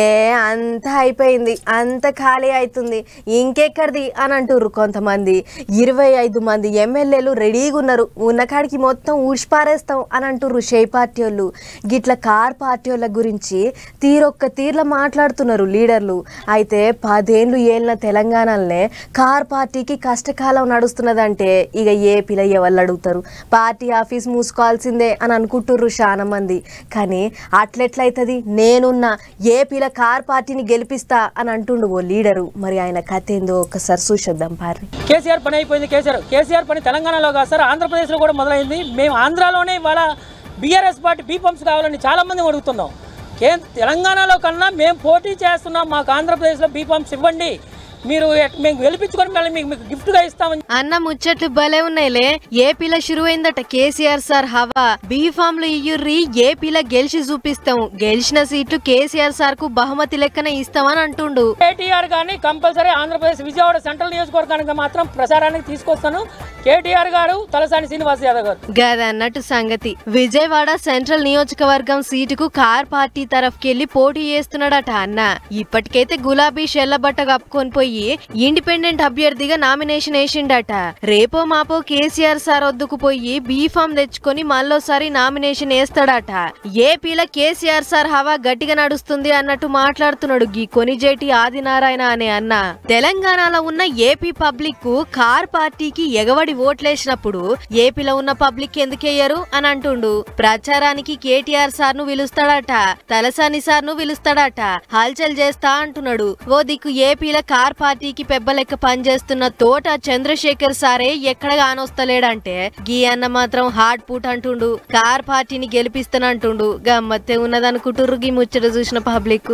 ఏ అంత అయిపోయింది, అంత ఖాళీ అవుతుంది, ఇంకెక్కడిది అని అంటుర్రు కొంతమంది. 25 మంది ఎమ్మెల్యేలు రెడీగా ఉన్నారు, ఉన్న కాడికి మొత్తం ఊడ్చిపారేస్తాం అని అంటుర్రు షేప్ పార్టీ వాళ్ళు. గిట్ల కార్ పార్టీ వాళ్ళ గురించి తీరొక్క తీర్ల మాట్లాడుతున్నారు లీడర్లు. అయితే 10 ఏళ్ళు ఏళ్ళ తెలంగాణలోనే కార్ పార్టీకి కష్టకాలం నడుస్తున్నదంటే ఇక ఏపీలో ఎవరు అడుగుతారు? పార్టీ ఆఫీస్ మూసుకోవాల్సిందే అని అనుకుంటుర్రు చాలా మంది. కానీ అట్లెట్లయితుంది? నేనున్న ఏపీల కార్ పార్టీని గెలిపిస్తా అని అంటుండు ఓ లీడరు. మరి ఆయన కథ ఏందో ఒకసారి చూసేద్దాం పారి. కేసీఆర్ పని అయిపోయింది. కేసీఆర్ పని తెలంగాణలో కాదు సార్, ఆంధ్రప్రదేశ్లో కూడా మొదలైంది. మేము ఆంధ్రాలోనే ఇవాళ బీఆర్ఎస్ పార్టీ బీపంప్స్ కావాలని చాలామంది అడుగుతున్నాం. తెలంగాణలో కన్నా మేము పోటీ చేస్తున్నాం, మాకు ఆంధ్రప్రదేశ్లో బీపంప్స్ ఇవ్వండి, మీరు మేము గెలిపించుకొని మళ్ళీ మీకు గిఫ్ట్ గా ఇస్తామని అన్న ముచ్చట్లు భలే ఉన్నాయిలే. ఏపీలో షురువైందట కేసీఆర్ సార్ హవా. బీ ఫామ్ లో ఇయ్యుర్రి, ఏపీలో గెలిచి చూపిస్తాం, గెలిచిన సీట్లు కేసీఆర్ సార్ కు బహుమతి లెక్కన ఇస్తామని అంటుండు. కేటీఆర్ గారిని కంపల్సరీ ఆంధ్రప్రదేశ్ విజయవాడ సెంట్రల్ నియోజకవర్గానికి మాత్రం ప్రచారానికి తీసుకొస్తాను. కేటీఆర్ గారు, తలసాని శ్రీనివాస్ యాదవ్ గారు గదన్నట్టు సంగతి. విజయవాడ సెంట్రల్ నియోజకవర్గం సీటుకు కార్ పార్టీ తరఫుకెళ్లి పోటీ చేస్తున్నాడట అన్న. ఇప్పటికైతే గులాబీ షెల్లబట్ట కప్పుకొని పోయి ఇండిపెండెంట్ అభ్యర్థిగా నామినేషన్ వేసిండట. రేపో మాపో కేసీఆర్ సార్ వద్దకు పోయి బీ ఫామ్ తెచ్చుకొని మళ్ళోసారి నామినేషన్ వేస్తాడట. ఏపీలో కేసీఆర్ సార్ హవా గట్టిగా నడుస్తుంది అన్నట్టు మాట్లాడుతున్నాడు గీ కొనిజేటి ఆదినారాయణ అనే అన్న. తెలంగాణలో ఉన్న ఏపీ పబ్లిక్ కు కార్ పార్టీకి ఎగవడి ఓట్లేసినప్పుడు ఏపీలో ఉన్న పబ్లిక్ ఎందుకేయ్యరు అని అంటుండు. ప్రచారానికి కేటీఆర్ సార్ ను పిలుస్తాడట, తలసాని సార్ ను పిలుస్తాడట, హల్చల్ చేస్తా అంటున్నాడు. ఓ దిక్కు ఏపీలో కార్ పార్టీకి పెబ్బలెక్క పనిచేస్తున్న తోట చంద్రశేఖర్ సారే ఎక్కడ కానొస్తలేడంటే గీ అన్న మాత్రం హార్డ్ పూట్ అంటుండు. కార్ పార్టీని గెలిపిస్తానంటుండు. గమ్మత్తే ఉన్నదనుకుంటుర్రు గీ ముచ్చట చూసిన పబ్లిక్.